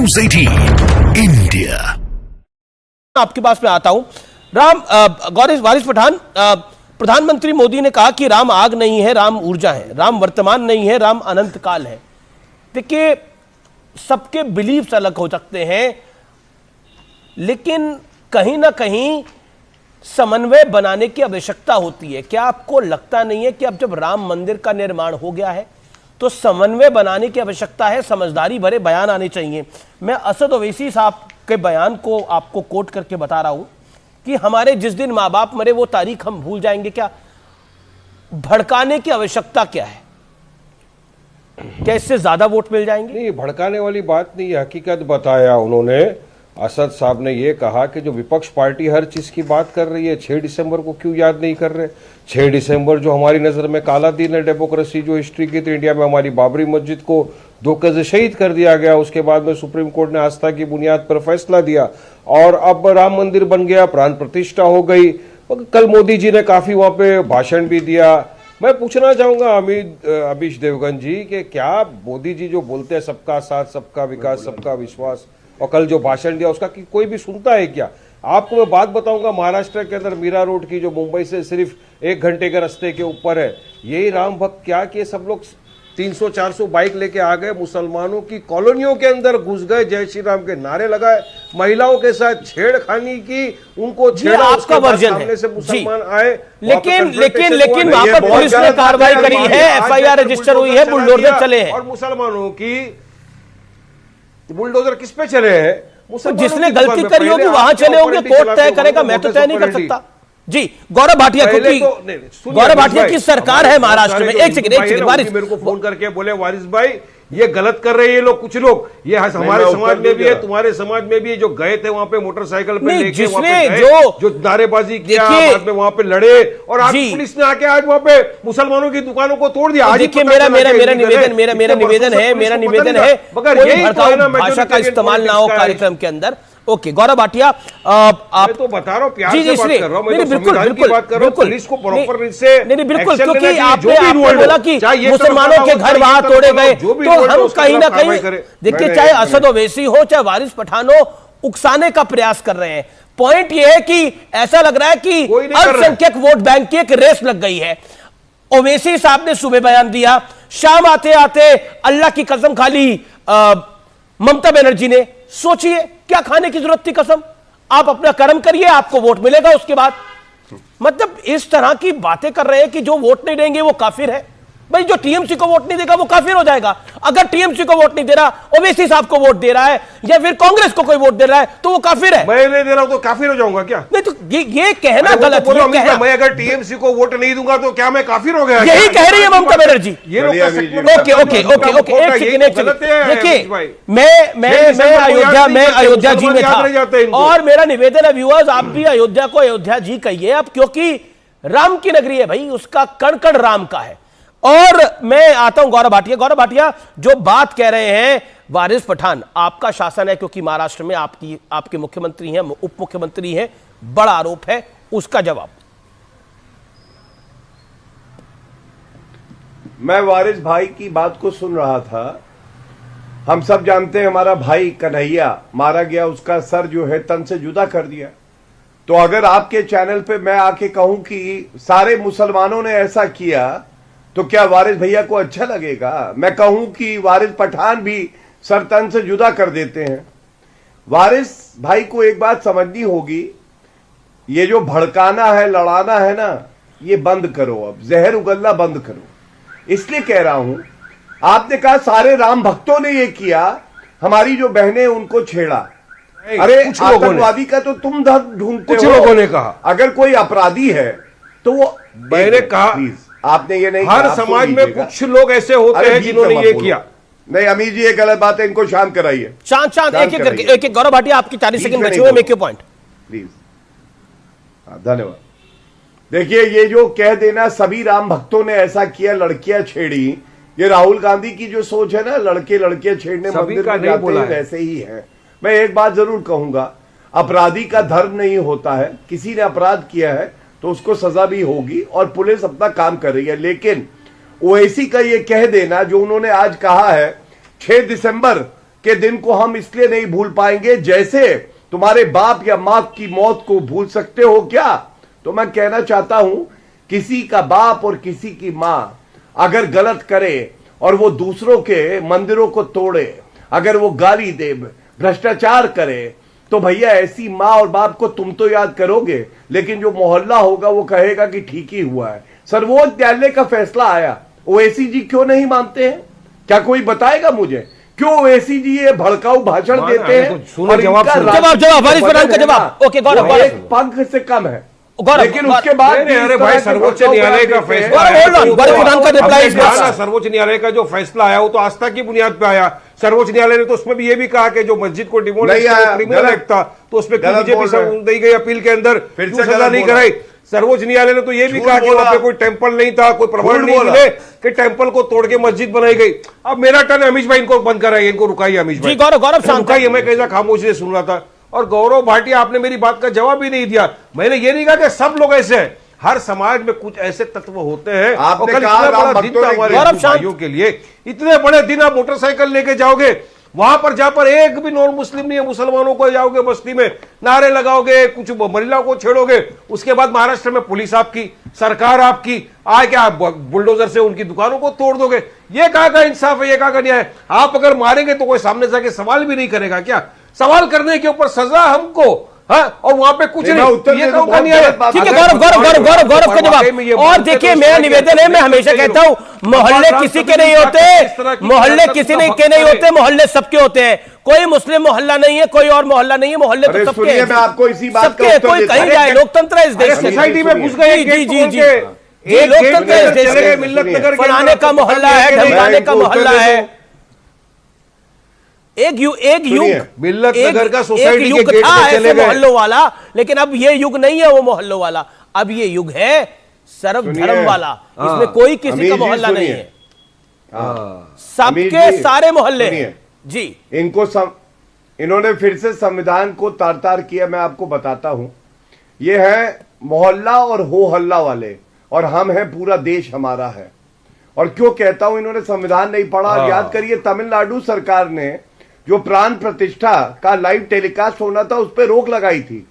News18 India. आपके पास में आता हूं। वारिस पठान, प्रधानमंत्री मोदी ने कहा कि राम आग नहीं है, राम ऊर्जा है, राम वर्तमान नहीं है, राम अनंत काल है। देखिए, सबके बिलीव्स अलग हो सकते हैं, लेकिन कहीं ना कहीं समन्वय बनाने की आवश्यकता होती है। क्या आपको लगता नहीं है कि अब जब राम मंदिर का निर्माण हो गया है तो समन्वय बनाने की आवश्यकता है, समझदारी भरे बयान आने चाहिए। मैं असद ओवैसी साहब के बयान को आपको कोट करके बता रहा हूं कि हमारे जिस दिन मां बाप मरे वो तारीख हम भूल जाएंगे क्या? भड़काने की आवश्यकता क्या है? क्या इससे ज्यादा वोट मिल जाएंगे? नहीं, भड़काने वाली बात नहीं है, हकीकत बताया उन्होंने। असद साहब ने ये कहा कि जो विपक्ष पार्टी हर चीज की बात कर रही है, 6 दिसंबर को क्यों याद नहीं कर रहे? 6 दिसंबर जो हमारी नजर में काला दिन है डेमोक्रेसी जो हिस्ट्री की, तो इंडिया में हमारी बाबरी मस्जिद को धोखे से शहीद कर दिया गया। उसके बाद में सुप्रीम कोर्ट ने आस्था की बुनियाद पर फैसला दिया और अब राम मंदिर बन गया, प्राण प्रतिष्ठा हो गई। कल मोदी जी ने काफी वहां पे भाषण भी दिया। मैं पूछना चाहूंगा अमीश देवगन जी कि क्या मोदी जी जो बोलते हैं सबका साथ, सबका विकास, सबका विश्वास, और कल जो भाषण दिया उसका कि कोई भी सुनता है क्या? आपको मैं बात बताऊंगा, महाराष्ट्र के अंदर मीरा रोड की जो मुंबई से सिर्फ 1 घंटे के रास्ते के ऊपर है, यही राम भक्त क्या कि सब लोग 300-400 बाइक लेके आ गए, मुसलमानों की कॉलोनियों के अंदर घुस गए, जय श्री राम के नारे लगाए, महिलाओं के साथ छेड़खानी की, उनको छेड़ा। आपका वर्जन है से मुसलमान आए, लेकिन वहां पर पुलिस ने कार्रवाई करी है, एफआईआर रजिस्टर हुई है, बुलडोजर चले हैं। और मुसलमानों की बुलडोजर किस पे चले हैं? तो जिसने गलती करी होगी वहां चले होंगे, कोर्ट तय करेगा, मैं तो तय नहीं कर सकता। जी, गौरव भाटिया, क्योंकि गौरव भाटिया की सरकार है महाराष्ट्र में। एक सेकंड वारिस मेरे को फोन करके बोले, वारिस भाई ये गलत कर रहे हैं ये लोग, कुछ लोग, ये हमारे समाज में भी है, तुम्हारे समाज में भी है, जो गए थे वहां पे मोटरसाइकिल पे लेके, जिसने जो नारेबाजी किया, बाद में वहां पे लड़े, और आज पुलिस ने आके आज वहां पे मुसलमानों की दुकानों को तोड़ दिया। देखिए, मेरा निवेदन है भाषा का इस्तेमाल ना हो कार्यक्रम के अंदर। ओके, गौरव भाटिया, आप तो बता रहा हूं, प्यार से बात कर रहा हूं, मैं संविधान की बात कर रहा हूं, पुलिस को प्रॉपर से नहीं, बिल्कुल, क्योंकि आपने बोला कि मुसलमानों के घर वहां तोड़े गए, तो हम कहीं ना कहीं देखिए, चाहे असद ओवैसी हो चाहे वारिस पठान हो, उकसाने का प्रयास कर रहे हैं। पॉइंट यह है कि ऐसा लग रहा है कि अल्पसंख्यक वोट बैंक की एक रेस लग गई है। ओवैसी साहब ने सुबह बयान दिया, शाम आते आते अल्लाह की कसम खा ली ममता बनर्जी ने। सोचिए, क्या खाने की जरूरत थी कसम? आप अपना कर्म करिए, आपको वोट मिलेगा उसके बाद। मतलब इस तरह की बातें कर रहे हैं कि जो वोट नहीं देंगे वो काफिर है। भाई, जो टीएमसी को वोट नहीं देगा वो काफिर हो जाएगा। अगर टीएमसी को वोट नहीं दे रहा, ओवैसी साहब को वोट दे रहा है, या फिर कांग्रेस को कोई वोट दे रहा है, तो वो काफिर है। मैं नहीं दे रहा हूं तो काफिर हो जाऊंगा क्या? नहीं, तो ये कहना गलत है। मैं अगर टीएमसी को वोट नहीं दूंगा तो क्या मैं काफिर हो गया? यही कह रही है ममता बनर्जी। ओके, देखिए, मैं अयोध्या जी में था, और मेरा निवेदन है व्यूअर्स, आप भी अयोध्या को अयोध्या जी कहिए अब, क्योंकि राम की नगरी है भाई, उसका कण कण राम का है। और मैं आता हूं गौरव भाटिया, जो बात कह रहे हैं वारिस पठान, आपका शासन है क्योंकि महाराष्ट्र में आपके मुख्यमंत्री हैं, उप मुख्यमंत्री हैं, बड़ा आरोप है, उसका जवाब। मैं वारिस भाई की बात को सुन रहा था। हम सब जानते हैं हमारा भाई कन्हैया मारा गया, उसका सर जो है तन से जुदा कर दिया। तो अगर आपके चैनल पे मैं आके कहूं कि सारे मुसलमानों ने ऐसा किया, तो क्या वारिस भैया को अच्छा लगेगा? मैं कहूं कि वारिस पठान भी सर तन से जुदा कर देते हैं। वारिस भाई को एक बात समझनी होगी, ये जो भड़काना है, लड़ाना है ना, ये बंद करो, अब जहर उगलना बंद करो। इसलिए कह रहा हूं, आपने कहा सारे राम भक्तों ने ये किया, हमारी जो बहनें उनको छेड़ा। अरे आतंकवादी का तो तुम ढूंढते हो। कुछ लोगों ने कहा अगर कोई अपराधी है तो वो, मैंने कहा आपने ये नहीं, हर समाज में कुछ लोग ऐसे होते हैं जिन्होंने ये किया। नहीं अमीर जी, ये गलत बात है, इनको शांत कराइए। शांत एक गौरव भाटिया, आपकी 40 सेकंड बचे हुए, मेक योर पॉइंट प्लीज। धन्यवाद। देखिए, ये जो कह देना सभी राम भक्तों ने ऐसा किया, लड़कियां छेड़ी, ये राहुल गांधी की जो सोच है ना, लड़के छेड़ने मंदिर में जाते हैं, वैसे ही है। मैं एक बात जरूर कहूंगा, अपराधी का धर्म नहीं होता है, किसी ने अपराध किया है तो उसको सजा भी होगी, और पुलिस अपना काम कर रही है। लेकिन ओवैसी का ये कह देना जो उन्होंने आज कहा है, 6 दिसंबर के दिन को हम इसलिए नहीं भूल पाएंगे जैसे तुम्हारे बाप या मां की मौत को भूल सकते हो क्या? तो मैं कहना चाहता हूं, किसी का बाप और किसी की मां अगर गलत करे और वो दूसरों के मंदिरों को तोड़े, अगर वो गाली दे, भ्रष्टाचार करे, तो भैया ऐसी मां और बाप को तुम तो याद करोगे, लेकिन जो मोहल्ला होगा वो कहेगा कि ठीक ही हुआ है। सर्वोच्च न्यायालय का फैसला आया, ओवैसी जी क्यों नहीं मानते हैं? क्या कोई बताएगा मुझे क्यों ओवैसी जी ये भड़काऊ भाषण देते हैं? और जवाब वारिस पठान का जवाब ओके गौरव, एक पंख से कम है, लेकिन उसके बाद अरे भाई सर्वोच्च न्यायालय का फैसला, सर्वोच्च न्यायालय का जो फैसला आया वो तो आस्था की बुनियाद पे आया। सर्वोच्च न्यायालय ने तो उसमें भी ये भी कहा कि जो मस्जिद को डिमोलिश क्रिमिनल एक्ट था, तो उसमें बीजेपी दी गई अपील के अंदर फिर से सजा नहीं कराई। सर्वोच्च न्यायालय ने तो ये भी कहा कि वहां पे कोई टेंपल नहीं था, कोई प्रमाण नहीं मिले कि टेंपल को तोड़ के मस्जिद बनाई गई। अब मेरा टर्न, अमीश भाई इनको बंद कराइए, इनको रुकाइए अमीश भाई। गौरव रुकाइए, मैं कैसा खामोशी से सुन रहा था। और गौरव भाटिया, आपने मेरी बात का जवाब भी नहीं दिया। मैंने ये नहीं कहा कि सब लोग ऐसे हैं, हर समाज में कुछ ऐसे तत्व होते हैं। आपने और कहा इतना बड़ा दिन था हमारे भाइयों के लिए, इतने बड़े दिन आप मोटरसाइकिल लेके जाओगे वहां पर, जहां पर एक भी नॉन मुस्लिम नहीं है, मुसलमानों को जाओगे बस्ती में, नारे लगाओगे, कुछ महिलाओं को छेड़ोगे, उसके बाद महाराष्ट्र में पुलिस आपकी, सरकार आपकी, आए क्या बुलडोजर से उनकी दुकानों को तोड़ दोगे। ये कहाँ का इंसाफ है, ये कहाँ का न्याय है? आप अगर मारेंगे तो कोई सामने जाके सवाल भी नहीं करेगा क्या? सवाल करने के ऊपर सजा हमको, हाँ, और वहां पे कुछ नहीं। ये कौन का न्याय है? ठीक है गौरव का जवाब। और देखिए, मेरा निवेदन है, मैं हमेशा कहता हूं, मोहल्ले किसी के नहीं होते, मोहल्ले किसी के नहीं होते, मोहल्ले सबके होते हैं। कोई मुस्लिम मोहल्ला नहीं है, कोई और मोहल्ला नहीं है, मोहल्ले तो सबके हैं। मैं आपको इसी बात सबके, कोई कहीं जाए, लोकतंत्र है इस देश में। सोसाइटी में घुस गए, जी लोकतंत्र है इस देश में। मिल्लत नगर फलाने का मोहल्ला है, ढमकाने का मोहल्ला है। एक युग मिल्लत नगर का सोसाइटी के गेट था पे चले गए मोहल्लों वाला, लेकिन अब ये युग नहीं है वो मोहल्लों वाला, अब ये युग है सर्वधर्म वाला। इसमें कोई किसी का मोहल्ला नहीं है, सबके सारे मोहल्ले जी। इन्होंने फिर से संविधान को तार-तार किया। मैं आपको बताता हूं, ये है मोहल्ला और हो हल्ला वाले, और हम हैं, पूरा देश हमारा है। और क्यों कहता हूं इन्होंने संविधान नहीं पढ़ा? याद करिए, तमिलनाडु सरकार ने जो प्राण प्रतिष्ठा का लाइव टेलीकास्ट होना था, उस पर रोक लगाई थी।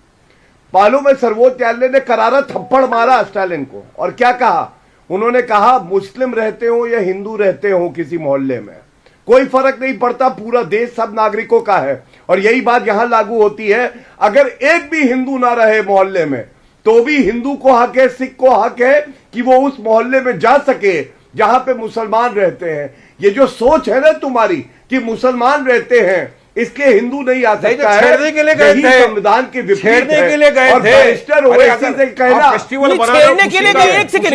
मालूम है, सर्वोच्च न्यायालय ने करारा थप्पड़ मारा स्टालिन को, और क्या कहा? उन्होंने कहा मुस्लिम रहते हो या हिंदू रहते हो किसी मोहल्ले में, कोई फर्क नहीं पड़ता, पूरा देश सब नागरिकों का है। और यही बात यहां लागू होती है। अगर एक भी हिंदू ना रहे मोहल्ले में, तो भी हिंदू को हक है, सिख को हक है कि वो उस मोहल्ले में जा सके जहां पे मुसलमान रहते हैं। ये जो सोच है ना तुम्हारी कि मुसलमान रहते हैं इसलिए हिंदू नहीं आ सकता है, छेड़ने के लिए गए थे, संविधान के विपरीत छेड़ने है। के लिए गए और थे, बैरिस्टर ओवैसी से कहना छेड़ने के लिए गए, एक सेकंड,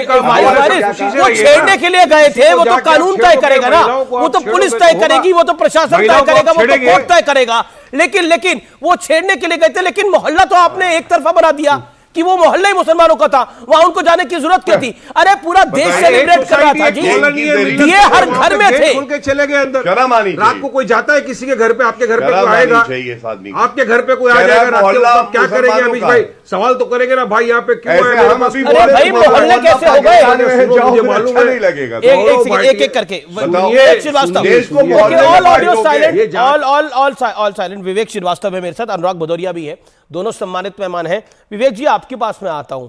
वो छेड़ने के लिए गए थे, वो तो कानून तय करेगा ना, वो तो पुलिस तय करेगी, वो तो प्रशासन तय करेगा, वो तो कोर्ट तय करेगा। लेकिन वो छेड़ने के लिए गए थे, लेकिन मोहल्ला तो आपने एक तरफा बना दिया कि वो मोहल्ला ही मुसलमानों का था, वहां उनको जाने की जरूरत क्या थी? अरे पूरा देश सेलिब्रेट कर रहा था जी, ये हर घर में थे, उनके चले गए अंदर। शर्म आनी रात को कोई जाता है किसी के घर पे, आपके घर पे कोई आएगा, आपके घर पे कोई आ जाएगा, क्या करेंगे अमीश भाई? सवाल तो करेंगे ना भाई, यहाँ पे क्यों आए? अरे भाई मोहल्ले कैसे हो गए? मालूम नहीं लगेगा। एक करके विवेक श्रीवास्तव, ऑल साइलेंट। विवेक श्रीवास्तव है मेरे साथ, अनुराग भदौरिया भी है, दोनों सम्मानित मेहमान हैं। विवेक जी, आपके पास मैं आता हूं।